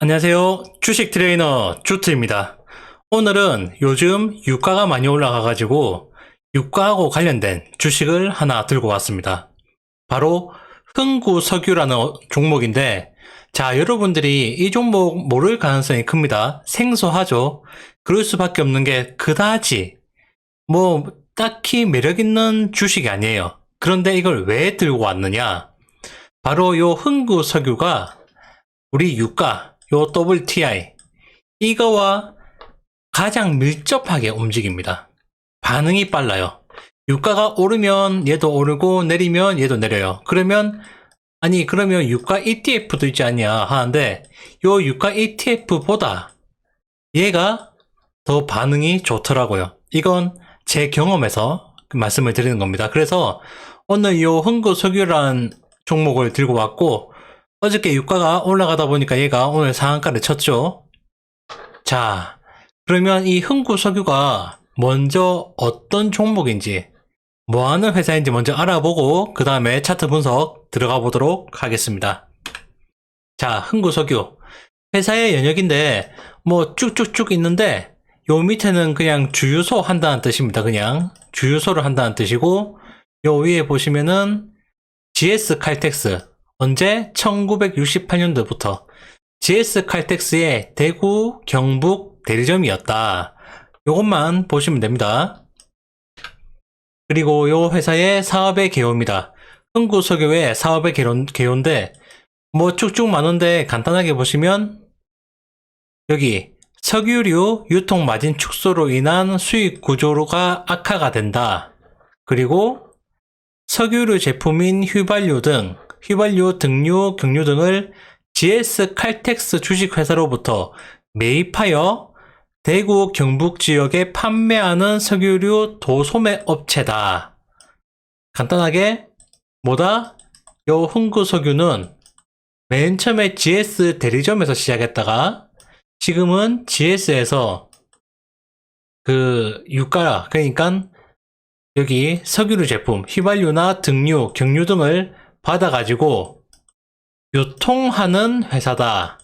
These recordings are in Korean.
안녕하세요. 주식 트레이너 주트입니다. 오늘은 요즘 유가가 많이 올라가가지고 유가하고 관련된 주식을 하나 들고 왔습니다. 바로 흥구석유라는 종목인데, 자, 여러분들이 이 종목 모를 가능성이 큽니다. 생소하죠? 그럴 수밖에 없는 게 그다지 딱히 매력 있는 주식이 아니에요. 그런데 이걸 왜 들고 왔느냐? 바로 요 흥구석유가 우리 유가 요 WTI 이거와 가장 밀접하게 움직입니다. 반응이 빨라요. 유가가 오르면 얘도 오르고 내리면 얘도 내려요. 그러면 유가 ETF도 있지 않냐 하는데, 요 유가 ETF보다 얘가 더 반응이 좋더라고요. 이건 제 경험에서 말씀을 드리는 겁니다. 그래서 오늘 요 흥구석유라는 종목을 들고 왔고, 어저께 유가가 올라가다 보니까 얘가 오늘 상한가를 쳤죠. 자, 그러면 이 흥구석유가 먼저 어떤 종목인지, 뭐하는 회사인지 먼저 알아보고 그 다음에 차트 분석 들어가 보도록 하겠습니다. 자, 흥구석유 회사의 연역인데 쭉쭉쭉 있는데, 요 밑에는 그냥 주유소 한다는 뜻입니다. 그냥 주유소를 한다는 뜻이고, 요 위에 보시면은 GS 칼텍스, 언제? 1968년도부터 GS 칼텍스의 대구, 경북 대리점이었다. 요것만 보시면 됩니다. 그리고 요 회사의 사업의 개요입니다. 흥구석유의 사업의 개요인데 쭉쭉 많은데 간단하게 보시면 여기 석유류 유통 마진 축소로 인한 수익 구조가 악화가 된다. 그리고 석유류 제품인 휘발유, 등유, 경유 등을 GS 칼텍스 주식회사로부터 매입하여 대구, 경북 지역에 판매하는 석유류 도소매 업체다. 간단하게 요 흥구석유는 맨 처음에 GS 대리점에서 시작했다가 지금은 GS에서 유가, 그러니까 여기 석유류 제품, 휘발유나 등유, 경유 등을 받아가지고 유통하는 회사다.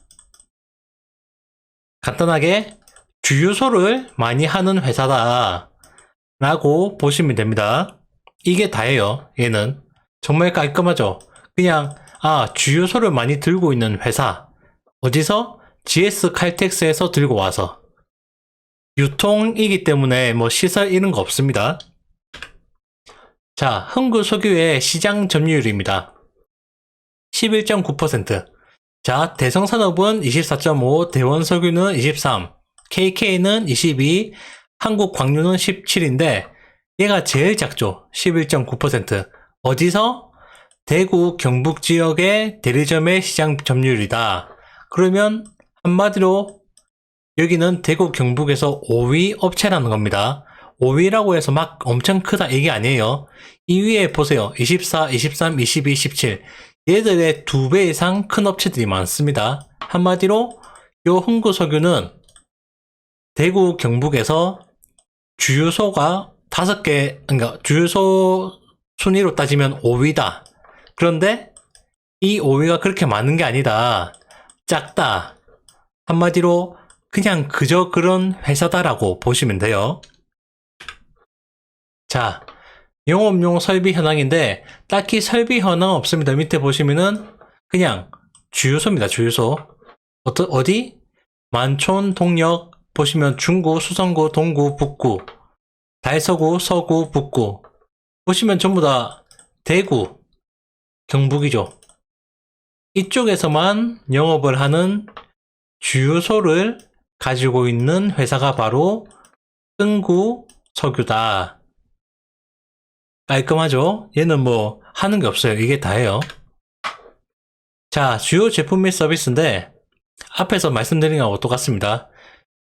간단하게 주유소를 많이 하는 회사다 라고 보시면 됩니다. 이게 다예요. 얘는 정말 깔끔하죠. 그냥 주유소를 많이 들고 있는 회사, 어디서? GS 칼텍스에서 들고 와서 유통이기 때문에 시설 이런 거 없습니다. 자, 흥구석유의 시장 점유율입니다. 11.9%. 자, 대성산업은 24.5, 대원석유는 23, KK는 22, 한국광유는 17인데 얘가 제일 작죠. 11.9%. 어디서? 대구, 경북 지역의 대리점의 시장 점유율이다. 그러면 한마디로 여기는 대구, 경북에서 5위 업체라는 겁니다. 5위라고 해서 엄청 크다 이게 아니에요. 이 위에 보세요. 24, 23, 22, 17. 얘들의 2배 이상 큰 업체들이 많습니다. 한마디로 요 흥구석유는 대구, 경북에서 주유소가 5개, 그러니까 주유소 순위로 따지면 5위다. 그런데 이 5위가 그렇게 많은 게 아니다. 작다. 한마디로 그냥 그저 그런 회사다라고 보시면 돼요. 자, 영업용 설비 현황인데 딱히 설비 현황 없습니다. 밑에 보시면은 그냥 주유소입니다. 주유소. 어디? 만촌, 동력 보시면 중구, 수성구, 동구, 북구, 달서구, 서구, 북구 보시면 전부 다 대구, 경북이죠. 이쪽에서만 영업을 하는 주유소를 가지고 있는 회사가 바로 흥구석유다. 깔끔하죠? 얘는 하는 게 없어요. 이게 다예요. 자, 주요 제품 및 서비스인데 앞에서 말씀드린 거하고 똑같습니다.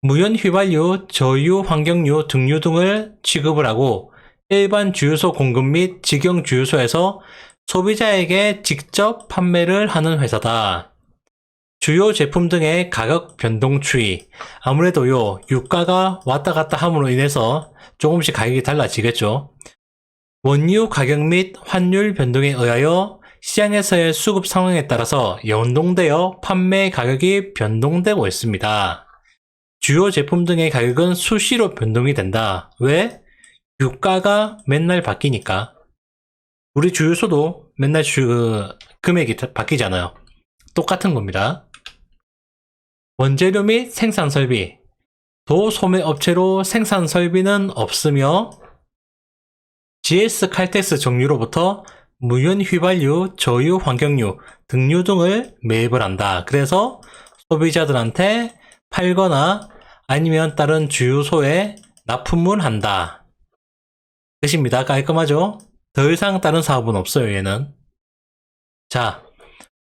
무연 휘발유, 저유, 환경유, 등유 등을 취급을 하고 일반 주유소 공급 및 직영 주유소에서 소비자에게 직접 판매를 하는 회사다. 주요 제품 등의 가격 변동 추이. 아무래도 유가가 왔다 갔다 함으로 인해서 조금씩 가격이 달라지겠죠. 원유 가격 및 환율 변동에 의하여 시장에서의 수급 상황에 따라서 연동되어 판매 가격이 변동되고 있습니다. 주요 제품 등의 가격은 수시로 변동이 된다. 왜? 유가가 맨날 바뀌니까. 우리 주유소도 맨날 금액이 바뀌잖아요. 똑같은 겁니다. 원재료 및 생산 설비. 도소매 업체로 생산 설비는 없으며 GS 칼텍스 정유로부터 무연 휘발유, 저유 환경유, 등유 등을 매입을 한다. 그래서 소비자들한테 팔거나 아니면 다른 주유소에 납품을 한다. 끝입니다. 깔끔하죠? 더 이상 다른 사업은 없어요, 얘는. 자,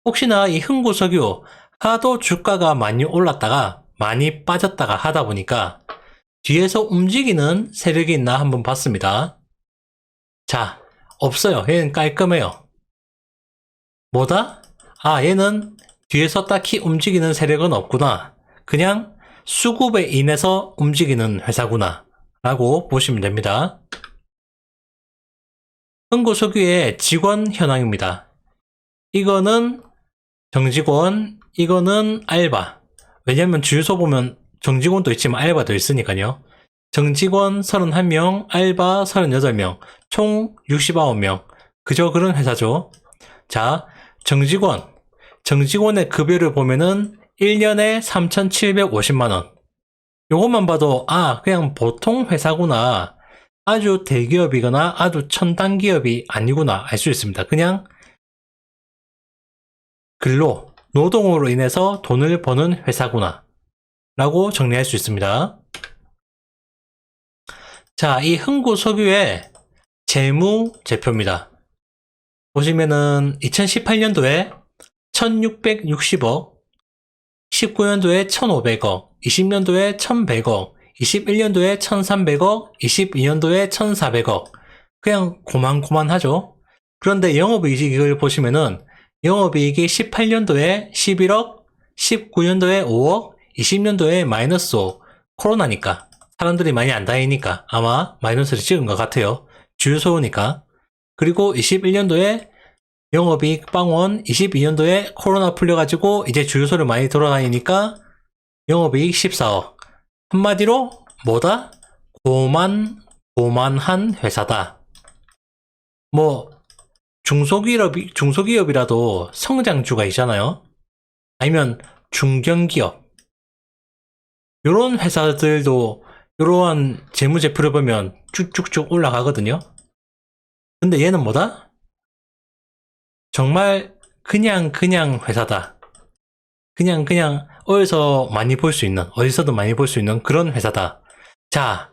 혹시나 이 흥구석유 하도 주가가 많이 올랐다가 많이 빠졌다가 하다 보니까 뒤에서 움직이는 세력이 있나 한번 봤습니다. 자, 없어요. 얘는 깔끔해요. 뭐다? 아, 얘는 뒤에서 딱히 움직이는 세력은 없구나. 그냥 수급에 인해서 움직이는 회사구나 라고 보시면 됩니다. 흥구석유의 직원 현황입니다. 이거는 정직원, 이거는 알바. 왜냐면 주유소 보면 정직원도 있지만 알바도 있으니까요. 정직원 31명, 알바 38명, 총 69명. 그저 그런 회사죠. 자, 정직원의 급여를 보면은 1년에 3,750만원. 요것만 봐도, 아, 그냥 보통 회사구나. 아주 대기업이거나 아주 첨단기업이 아니구나 알 수 있습니다. 그냥 노동으로 인해서 돈을 버는 회사구나 라고 정리할 수 있습니다. 자, 이 흥구석유의 재무제표입니다. 보시면은 2018년도에 1660억, 19년도에 1500억, 20년도에 1100억, 21년도에 1300억, 22년도에 1400억. 그냥 고만고만하죠. 그런데 영업이익을 보시면은 영업이익이 18년도에 11억, 19년도에 5억, 20년도에 마이너스 5억. 코로나니까 사람들이 많이 안 다니니까 아마 마이너스를 찍은 것 같아요. 주유소니까. 그리고 21년도에 영업이익 빵원, 22년도에 코로나 풀려가지고 이제 주유소를 많이 돌아다니니까 영업이익 14억. 한마디로 뭐다? 고만한 회사다. 뭐 중소기업이라도 성장주가 있잖아요. 아니면 중견기업. 요런 회사들도 요러한 재무제표를 보면 쭉쭉쭉 올라가거든요. 근데 얘는 뭐다? 정말 그냥 회사다. 그냥 어디서도 많이 볼 수 있는 그런 회사다. 자,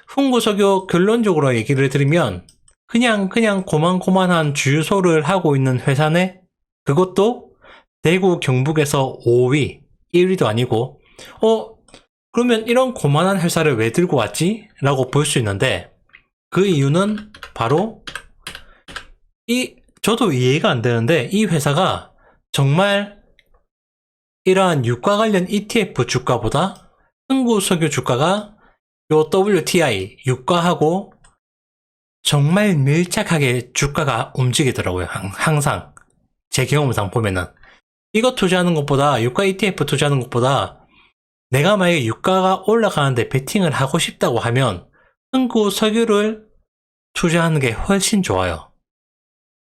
흥구석유 결론적으로 얘기를 드리면 그냥 고만고만한 주유소를 하고 있는 회사네? 그것도 대구 경북에서 5위, 1위도 아니고 그러면 이런 고만한 회사를 왜 들고 왔지? 라고 볼 수 있는데 그 이유는 바로 저도 이해가 안 되는데 이 회사가 정말 이러한 유가 관련 ETF 주가보다 흥구석유 주가가 요 WTI 유가하고 정말 밀착하게 주가가 움직이더라고요. 항상 제 경험상 보면은 이거 투자하는 것보다 유가 ETF 투자하는 것보다 내가 만약에 유가가 올라가는데 베팅을 하고 싶다고 하면 흥구석유를 투자하는 게 훨씬 좋아요.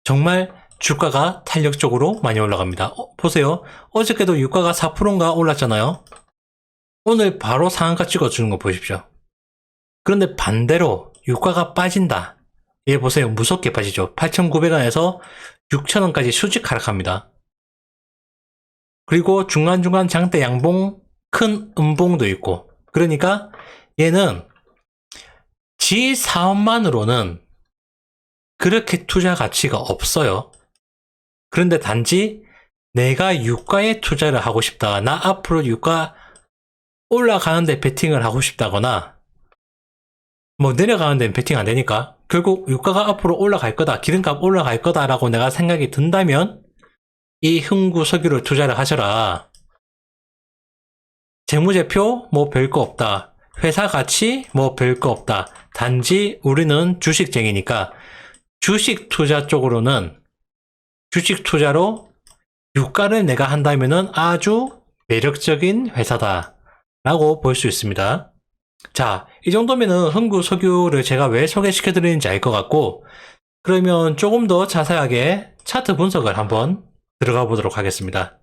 정말 주가가 탄력적으로 많이 올라갑니다. 보세요. 어저께도 유가가 4%인가 올랐잖아요. 오늘 바로 상한가 찍어주는 거 보십시오. 그런데 반대로 유가가 빠진다. 얘 보세요. 무섭게 빠지죠. 8,900원에서 6,000원까지 수직 하락합니다. 그리고 중간중간 장대 양봉, 큰 음봉도 있고. 그러니까 얘는 지 사업만으로는 그렇게 투자 가치가 없어요. 그런데 단지 내가 유가에 투자를 하고 싶다. 나 앞으로 유가 올라가는데 베팅을 하고 싶다거나 뭐 내려가는 데는 베팅 안 되니까 결국 유가가 앞으로 올라갈 거다. 기름값 올라갈 거다라고 내가 생각이 든다면 이 흥구석유를 투자를 하셔라. 재무제표 뭐 별거 없다. 회사 가치 뭐 별거 없다. 단지 우리는 주식쟁이니까 주식 투자 쪽으로는 주식 투자로 유가를 내가 한다면은 아주 매력적인 회사다 라고 볼 수 있습니다. 자, 이 정도면은 흥구석유를 제가 왜 소개시켜 드리는지 알 것 같고, 그러면 조금 더 자세하게 차트 분석을 한번 들어가 보도록 하겠습니다.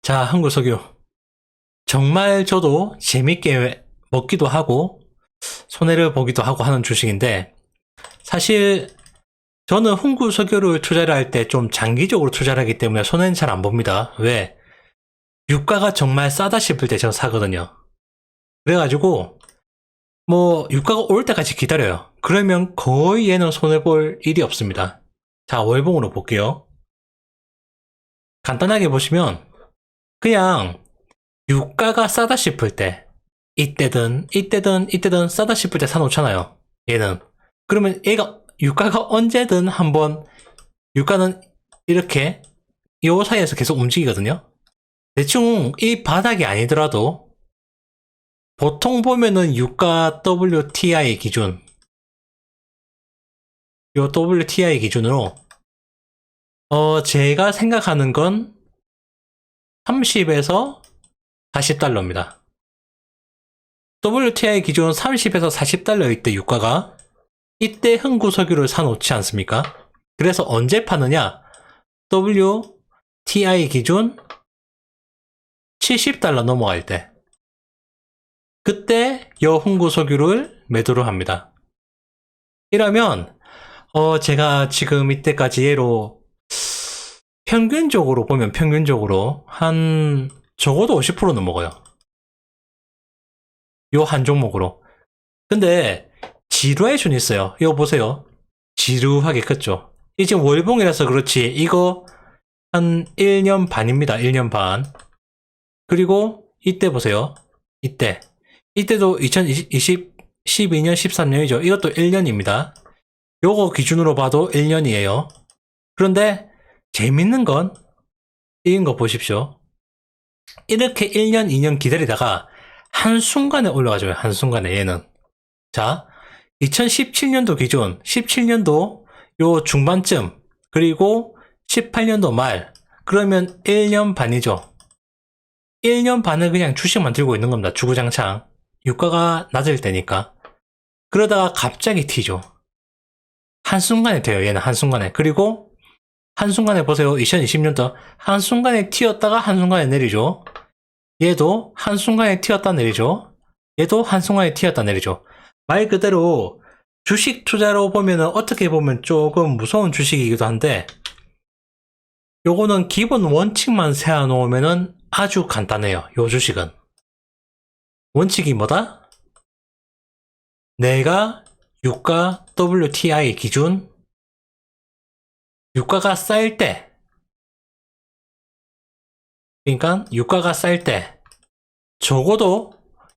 자, 흥구석유. 정말 저도 재밌게 먹기도 하고 손해를 보기도 하고 하는 주식인데, 사실 저는 흥구석유를 투자를 할 때 좀 장기적으로 투자를 하기 때문에 손해는 잘 안 봅니다. 왜? 유가가 정말 싸다 싶을 때 저는 사거든요. 그래가지고 뭐 유가가 올 때까지 기다려요. 그러면 거의 얘는 손해볼 일이 없습니다. 자, 월봉으로 볼게요. 간단하게 보시면 그냥 유가가 싸다 싶을 때, 이때든 싸다 싶을 때 사놓잖아요. 얘는. 그러면 얘가 유가가 언제든 한번, 유가는 이렇게 요 사이에서 계속 움직이거든요. 대충 이 바닥이 아니더라도 보통 보면은 유가 WTI 기준, 요 WTI 기준으로 제가 생각하는 건 30에서 40달러입니다. WTI 기준 30에서 40달러일 때 유가가, 이때 흥구석유를 사놓지 않습니까? 그래서 언제 파느냐? WTI 기준 70달러 넘어갈 때, 그때 여 흥구석유를 매도를 합니다. 이러면 제가 지금 이때까지 얘로 평균적으로 보면 한 적어도 50%는 먹어요. 요 한 종목으로. 근데 지루할 수는 있어요. 이거 보세요. 지루하게 컸죠. 이 지금 월봉이라서 그렇지 이거 한 1년 반입니다. 1년 반. 그리고 이때 보세요. 이때도 12년 13년이죠. 이것도 1년입니다. 요거 기준으로 봐도 1년이에요. 그런데 재밌는 건 이런 거 보십시오. 이렇게 1년, 2년 기다리다가 한순간에 올라가줘요. 한순간에 얘는. 자, 2017년도 기준, 17년도 요 중반쯤, 그리고 18년도 말, 그러면 1년 반이죠. 1년 반을 그냥 주식만 들고 있는 겁니다. 주구장창. 유가가 낮을 때니까. 그러다가 갑자기 튀죠. 한순간에 돼요. 얘는 한순간에. 그리고 한순간에 보세요. 2020년도 한순간에 튀었다가 한순간에 내리죠. 얘도 한순간에 튀었다 내리죠. 얘도 한순간에 튀었다 내리죠. 말 그대로 주식 투자로 보면은 어떻게 보면 조금 무서운 주식이기도 한데, 요거는 기본 원칙만 세워놓으면은 아주 간단해요. 요 주식은. 원칙이 뭐다? 내가 유가 WTI 기준, 유가가 쌓일 때, 그러니까 유가가 쌓일 때 적어도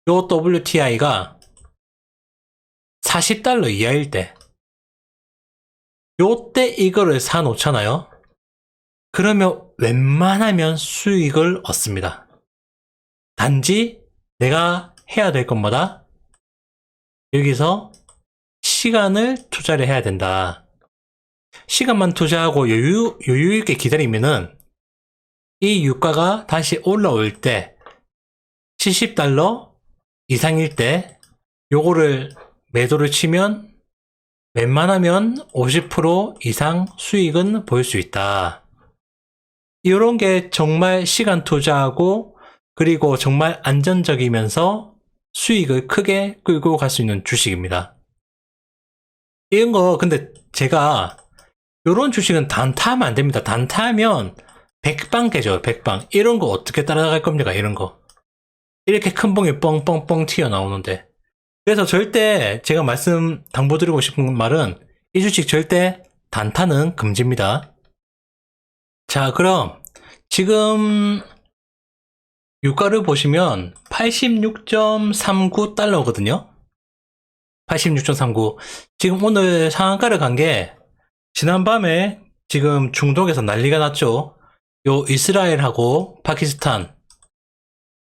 요 WTI가 40달러 이하일 때, 요때 이거를 사놓잖아요. 그러면 웬만하면 수익을 얻습니다. 단지 내가 해야 될 건 뭐다? 여기서 시간을 투자를 해야 된다. 시간만 투자하고 여유 있게 기다리면은 이 유가가 다시 올라올 때 70달러 이상일 때 요거를 매도를 치면 웬만하면 50% 이상 수익은 볼 수 있다. 이런 게 정말 시간 투자하고 그리고 정말 안전적이면서 수익을 크게 끌고 갈 수 있는 주식입니다. 이런 거 근데 제가 이런 주식은 단타하면 안 됩니다. 단타하면 백방 깨져요. 백방. 이런 거 어떻게 따라갈 겁니까? 이런 거. 이렇게 큰 봉이 뻥뻥뻥 튀어나오는데. 그래서 절대 제가 당부드리고 싶은 말은 이 주식 절대 단타는 금지입니다. 자, 그럼 지금 유가를 보시면 86.39달러거든요. 86.39. 지금 오늘 상한가를 간 게 지난밤에 지금 중동에서 난리가 났죠. 요 이스라엘하고 파키스탄.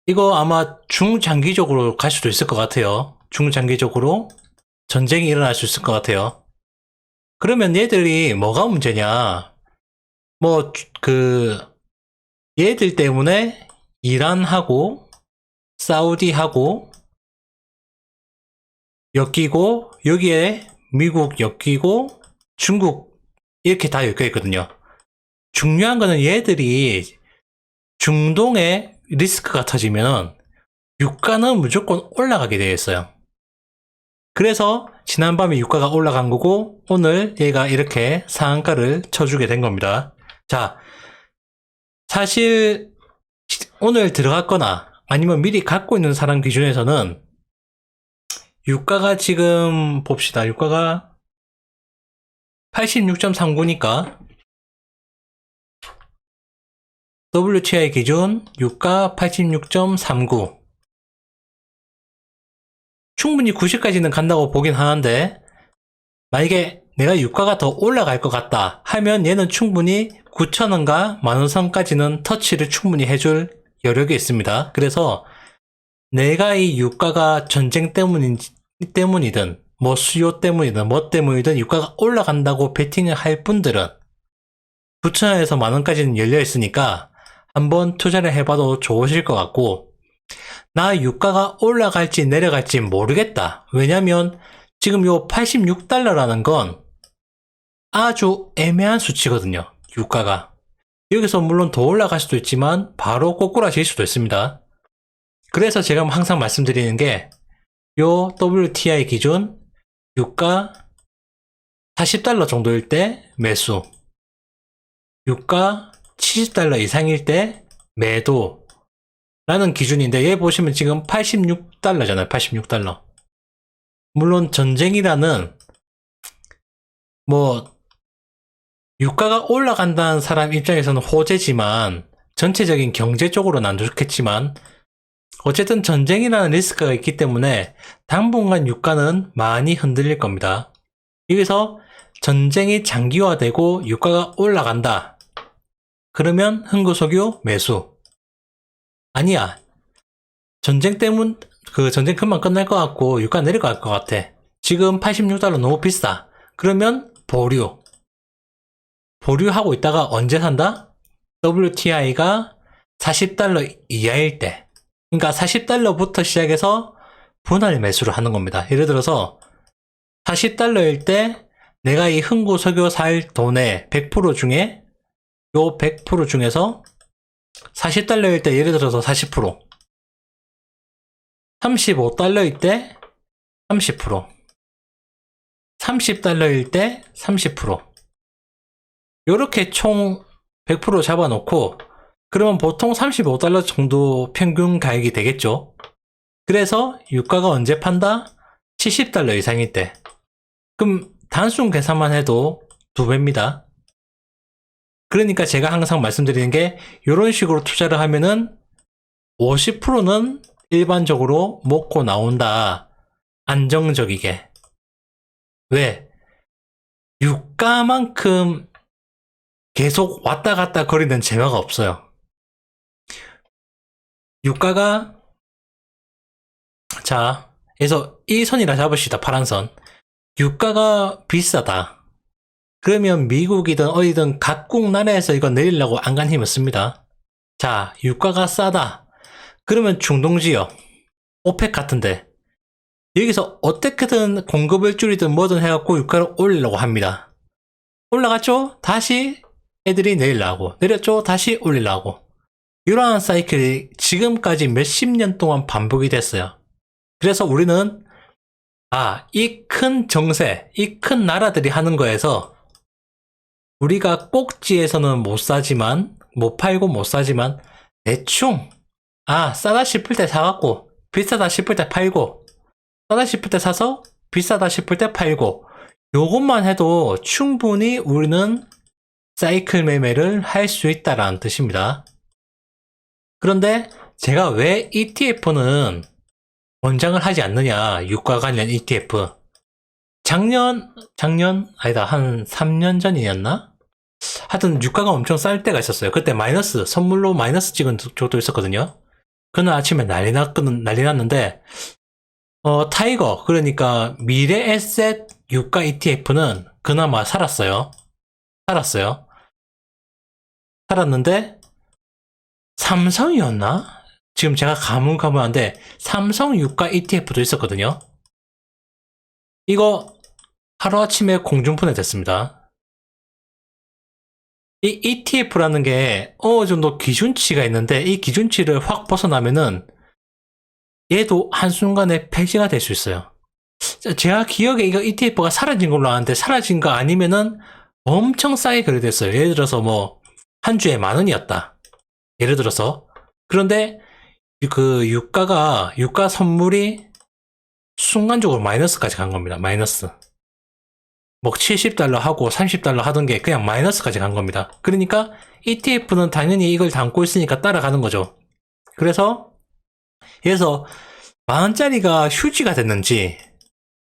이거 아마 중장기적으로 갈 수도 있을 것 같아요. 중장기적으로 전쟁이 일어날 수 있을 것 같아요. 그러면 얘들이 뭐가 문제냐? 뭐, 얘들 때문에 이란하고, 사우디하고, 엮이고, 여기에 미국 엮이고, 중국, 이렇게 다 엮여 있거든요. 중요한 거는 얘들이 중동에 리스크가 터지면 유가는 무조건 올라가게 되어 있어요. 그래서 지난밤에 유가가 올라간 거고 오늘 얘가 이렇게 상한가를 쳐주게 된 겁니다. 자, 사실 오늘 들어갔거나 아니면 미리 갖고 있는 사람 기준에서는 유가가 지금 봅시다. 유가가 86.39니까 WTI 기준 유가 86.39 충분히 90까지는 간다고 보긴 하는데 만약에 내가 유가가 더 올라갈 것 같다 하면 얘는 충분히 9,000원과 만원 선까지는 터치를 충분히 해줄 여력이 있습니다. 그래서 내가 이 유가가 전쟁 때문이든 뭐 수요 때문이든 뭐 때문이든 유가가 올라간다고 베팅을 할 분들은 9,000원에서 만원까지는 열려 있으니까 한번 투자를 해봐도 좋으실 것 같고 나 유가가 올라갈지 내려갈지 모르겠다. 왜냐면 지금 요 86달러라는 건 아주 애매한 수치거든요. 유가가. 여기서 물론 더 올라갈 수도 있지만 바로 꼬꾸라질 수도 있습니다. 그래서 제가 항상 말씀드리는 게 요 WTI 기준 유가 40달러 정도일 때 매수, 유가 70달러 이상일 때 매도 라는 기준인데 얘 보시면 지금 86달러잖아요. 86달러. 물론 전쟁이라는 뭐 유가가 올라간다는 사람 입장에서는 호재지만 전체적인 경제 쪽으로는 안 좋겠지만 어쨌든 전쟁이라는 리스크가 있기 때문에 당분간 유가는 많이 흔들릴 겁니다. 여기서 전쟁이 장기화되고 유가가 올라간다. 그러면 흥구석유 매수. 아니야. 전쟁 금방 끝날 것 같고 유가 내려갈 것 같아. 지금 86달러 너무 비싸. 그러면 보류. 보류하고 있다가 언제 산다? WTI가 40달러 이하일 때. 그러니까 40달러부터 시작해서 분할 매수를 하는 겁니다. 예를 들어서 40달러일 때 내가 이 흥구석유 살 돈의 100% 중에 요 100% 중에서 40달러일 때 예를 들어서 40% 35달러일 때 30% 30달러일 때 30% 요렇게 총 100% 잡아놓고 그러면 보통 35달러 정도 평균 가격이 되겠죠. 그래서 유가가 언제 판다? 70달러 이상일 때. 그럼 단순 계산만 해도 2배입니다. 그러니까 제가 항상 말씀드리는 게 이런 식으로 투자를 하면은 50%는 일반적으로 먹고 나온다. 안정적이게. 왜? 유가만큼 계속 왔다 갔다 거리는 재화가 없어요. 유가가 자, 그래서 이 선이라 잡으시다. 파란 선. 유가가 비싸다. 그러면 미국이든 어디든 각국 나라에서 이거 내리려고 안간 힘을 씁니다. 자, 유가가 싸다. 그러면 중동지역, 오펙 같은데 여기서 어떻게든 공급을 줄이든 뭐든 해갖고 유가를 올리려고 합니다. 올라갔죠? 다시 애들이 내리려고. 내렸죠? 다시 올리려고. 이러한 사이클이 지금까지 몇십 년 동안 반복이 됐어요. 그래서 우리는 이 큰 정세, 이 큰 나라들이 하는 거에서 우리가 꼭지에서는 못 사지만 못 팔고 못 사지만 대충 싸다 싶을 때 사갖고 비싸다 싶을 때 팔고 싸다 싶을 때 사서 비싸다 싶을 때 팔고 요것만 해도 충분히 우리는 사이클 매매를 할 수 있다라는 뜻입니다. 그런데 제가 왜 ETF는 권장을 하지 않느냐, 유가 관련 ETF. 아니다, 한 3년 전이었나? 하여튼 유가가 엄청 쌀 때가 있었어요. 그때 선물로 마이너스 찍은 적도 있었거든요. 그날 아침에 난리 났는데, 타이거, 그러니까 미래 에셋 유가 ETF는 그나마 살았어요. 살았는데 삼성이었나? 지금 제가 가물가물한데 삼성 유가 ETF도 있었거든요. 이거 하루아침에 공중분해 됐습니다. 이 ETF라는 게 어느 정도 기준치가 있는데 이 기준치를 확 벗어나면은 얘도 한순간에 폐지가 될 수 있어요. 제가 기억에 이거 ETF가 사라진 걸로 아는데 사라진 거 아니면은 엄청 싸게 거래됐어요. 예를 들어서 뭐 한 주에 10,000원이었다. 예를 들어서. 그런데 그 유가 선물이 순간적으로 마이너스까지 간 겁니다. 마이너스. 뭐 $70 하고 $30 하던 게 그냥 마이너스까지 간 겁니다. 그러니까 ETF는 당연히 이걸 담고 있으니까 따라가는 거죠. 그래서 그래서 10,000원짜리가 휴지가 됐는지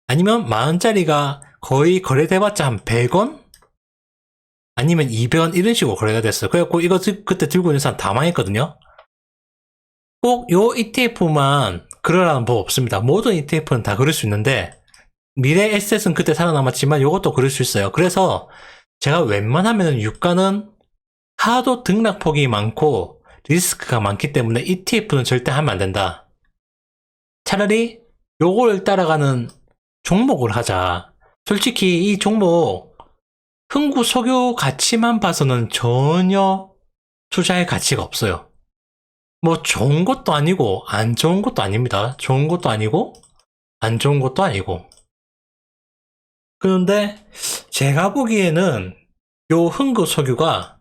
아니면 10,000원짜리가 거의 거래돼봤자 한 100원? 아니면 200원 이런 식으로 거래가 됐어요. 그래갖고 이거 그때 들고 있는 사람 다 망했거든요. 꼭 요 ETF만 그러라는 법 없습니다. 모든 ETF는 다 그럴 수 있는데 미래 에셋은 그때 살아남았지만 요것도 그럴 수 있어요. 그래서 제가 웬만하면 유가는 하도 등락폭이 많고 리스크가 많기 때문에 ETF는 절대 하면 안 된다. 차라리 요걸 따라가는 종목을 하자. 솔직히 이 종목 흥구 석유 가치만 봐서는 전혀 투자할 가치가 없어요. 뭐 좋은 것도 아니고 안 좋은 것도 아닙니다. 좋은 것도 아니고 안 좋은 것도 아니고. 그런데 제가 보기에는 요 흥구 석유가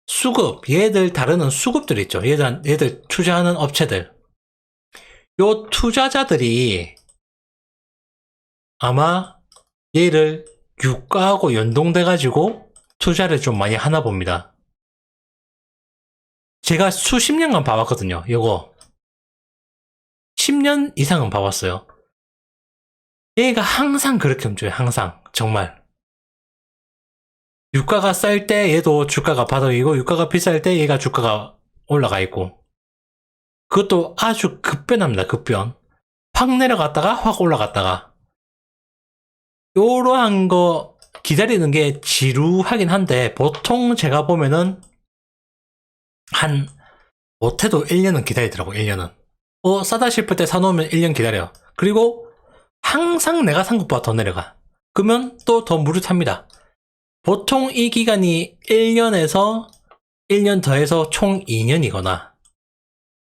수급, 얘들 다루는 수급들 있죠. 얘들 투자하는 업체들. 요 투자자들이 아마 얘를 유가하고 연동돼가지고 투자를 좀 많이 하나 봅니다. 제가 수십 년간 봐왔거든요. 요거 10년 이상은 봐왔어요. 얘가 항상 그렇게 움직여요. 항상 정말 유가가 쌀 때 얘도 주가가 바닥이고 유가가 비쌀 때 얘가 주가가 올라가 있고 그것도 아주 급변합니다. 급변. 확 내려갔다가 확 올라갔다가 요러한 거 기다리는 게 지루하긴 한데 보통 제가 보면은 한 못해도 1년은 기다리더라고. 1년은 싸다 싶을 때 사놓으면 1년 기다려. 그리고 항상 내가 산 것보다 더 내려가. 그러면 또 더 무릇합니다. 보통 이 기간이 1년에서 1년 더해서 총 2년이거나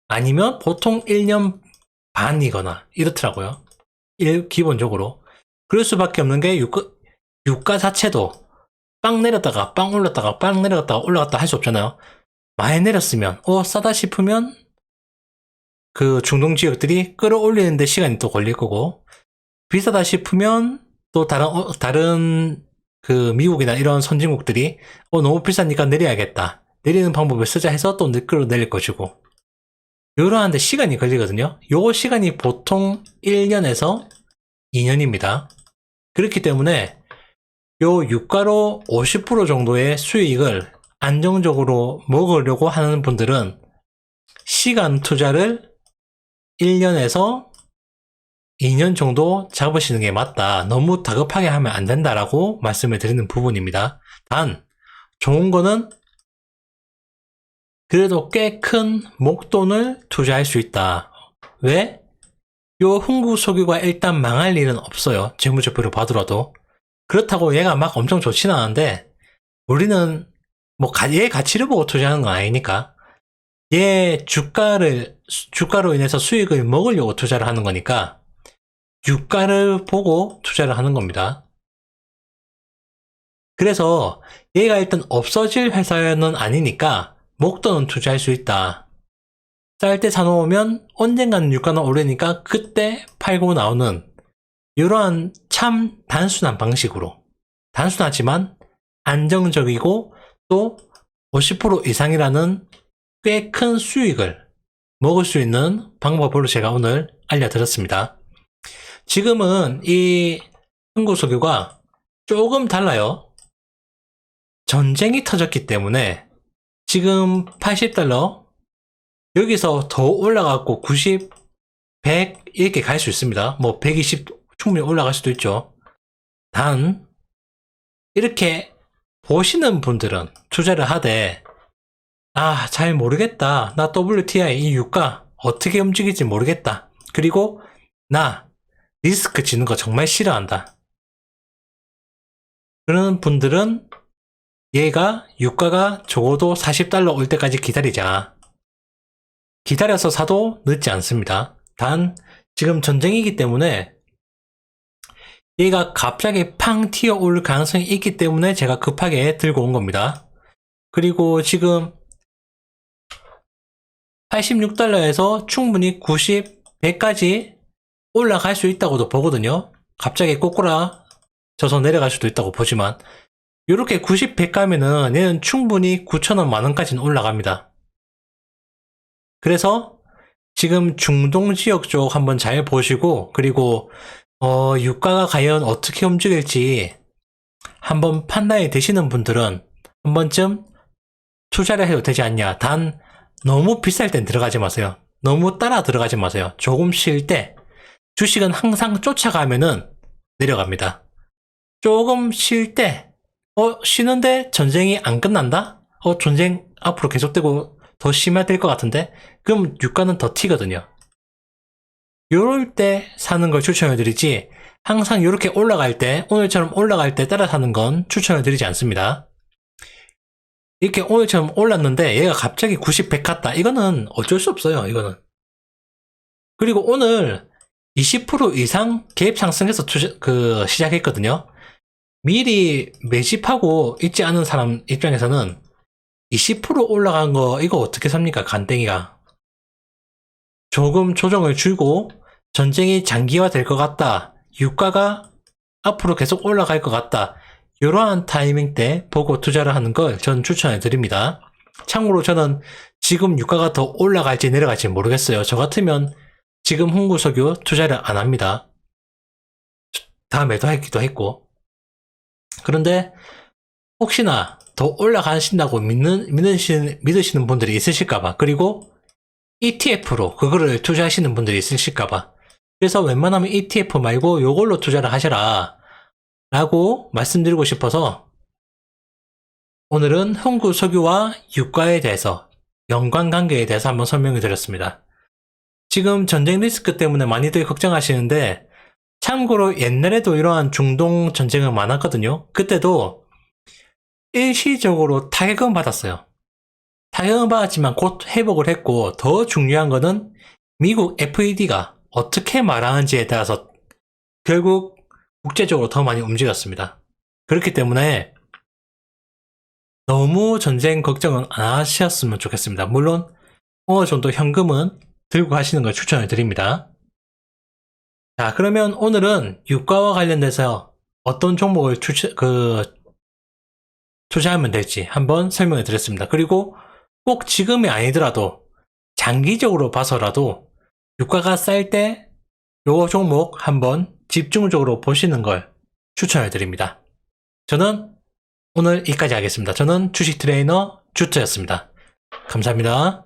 아니면 보통 1년 반이거나 이렇더라고요. 기본적으로. 그럴 수밖에 없는 게 유가 자체도 빵 내렸다가 빵 올랐다가 빵 내렸다가 올라갔다 할 수 없잖아요. 많이 내렸으면 싸다 싶으면 그 중동 지역들이 끌어올리는데 시간이 또 걸릴 거고 비싸다 싶으면 또 다른 그 미국이나 이런 선진국들이 너무 비싸니까 내려야겠다. 내리는 방법을 쓰자 해서 또 끌어내릴 것이고 이러한데 시간이 걸리거든요. 요 시간이 보통 1년에서 2년입니다. 그렇기 때문에 요 유가로 50% 정도의 수익을 안정적으로 먹으려고 하는 분들은 시간 투자를 1년에서 2년 정도 잡으시는 게 맞다. 너무 다급하게 하면 안 된다라고 말씀을 드리는 부분입니다. 단, 좋은 거는 그래도 꽤 큰 목돈을 투자할 수 있다. 왜? 요 흥구 석유가 일단 망할 일은 없어요. 재무제표를 봐더라도. 그렇다고 얘가 막 엄청 좋지는 않은데 우리는 뭐 얘 가치를 보고 투자하는 건 아니니까 얘 주가로 인해서 수익을 먹으려고 투자를 하는 거니까 유가를 보고 투자를 하는 겁니다. 그래서 얘가 일단 없어질 회사는 아니니까 목돈은 투자할 수 있다. 쌀 때 사놓으면 언젠가는 유가는 오르니까 그때 팔고 나오는 이러한 참 단순한 방식으로 단순하지만 안정적이고 또 50% 이상이라는 꽤 큰 수익을 먹을 수 있는 방법으로 제가 오늘 알려드렸습니다. 지금은 이 흥구석유가 조금 달라요. 전쟁이 터졌기 때문에 지금 $80 여기서 더 올라가고 90, 100 이렇게 갈 수 있습니다. 뭐 120 충분히 올라갈 수도 있죠. 단 이렇게 보시는 분들은 투자를 하되 잘 모르겠다. 나 WTI 이 유가 어떻게 움직일지 모르겠다. 그리고 나 리스크 지는 거 정말 싫어한다. 그런 분들은 얘가 유가가 적어도 $40 올 때까지 기다리자. 기다려서 사도 늦지 않습니다. 단 지금 전쟁이기 때문에 얘가 갑자기 팡 튀어 올 가능성이 있기 때문에 제가 급하게 들고 온 겁니다. 그리고 지금 $86에서 충분히 90, 100까지 올라갈 수 있다고도 보거든요. 갑자기 꼬꾸라져서 내려갈 수도 있다고 보지만 이렇게 90, 100 가면은 얘는 충분히 9,000원, 만원까지는 올라갑니다. 그래서 지금 중동 지역 쪽 한번 잘 보시고, 그리고 유가가 과연 어떻게 움직일지 한번 판단이 되시는 분들은 한 번쯤 투자를 해도 되지 않냐. 단 너무 비쌀 땐 들어가지 마세요. 너무 따라 들어가지 마세요. 조금 쉴 때 주식은 항상 쫓아가면은 내려갑니다. 조금 쉴 때 쉬는데 전쟁이 안 끝난다? 전쟁 앞으로 계속되고 더 심화될 것 같은데? 그럼 유가는 더 튀거든요. 요럴 때 사는 걸 추천해드리지, 항상 이렇게 올라갈 때, 오늘처럼 올라갈 때 따라 사는 건 추천해드리지 않습니다. 이렇게 오늘처럼 올랐는데 얘가 갑자기 90, 100 갔다. 이거는 어쩔 수 없어요. 이거는. 그리고 오늘 20% 이상 갭 상승해서 시작했거든요. 미리 매집하고 있지 않은 사람 입장에서는 20% 올라간 거 이거 어떻게 삽니까? 간땡이가. 조금 조정을 주고 전쟁이 장기화 될 것 같다. 유가가 앞으로 계속 올라갈 것 같다. 이러한 타이밍 때 보고 투자를 하는 걸 전 추천해 드립니다. 참고로 저는 지금 유가가 더 올라갈지 내려갈지 모르겠어요. 저 같으면 지금 홍구석유 투자를 안 합니다. 다 매도하기도 했고. 그런데 혹시나 더 올라가신다고 믿으시는 분들이 있으실까봐, 그리고 ETF로 그거를 투자하시는 분들이 있으실까봐, 그래서 웬만하면 ETF 말고 요걸로 투자를 하셔라 라고 말씀드리고 싶어서 오늘은 홍구석유와 유가에 대해서, 연관관계에 대해서 한번 설명을 드렸습니다. 지금 전쟁 리스크 때문에 많이들 걱정하시는데, 참고로 옛날에도 이러한 중동 전쟁은 많았거든요. 그때도 일시적으로 타격은 받았어요. 타격은 받았지만 곧 회복을 했고, 더 중요한 거는 미국 FED가 어떻게 말하는지에 따라서 결국 국제적으로 더 많이 움직였습니다. 그렇기 때문에 너무 전쟁 걱정은 안 하셨으면 좋겠습니다. 물론 어느 정도 현금은 들고 가시는 걸 추천을 드립니다. 자, 그러면 오늘은 유가와 관련돼서 어떤 종목을 투자하면 될지 한번 설명해 드렸습니다. 그리고 꼭 지금이 아니더라도 장기적으로 봐서라도 유가가 쌀 때 요 종목 한번 집중적으로 보시는 걸 추천해 드립니다. 저는 오늘 여기까지 하겠습니다. 저는 주식 트레이너 주트였습니다. 감사합니다.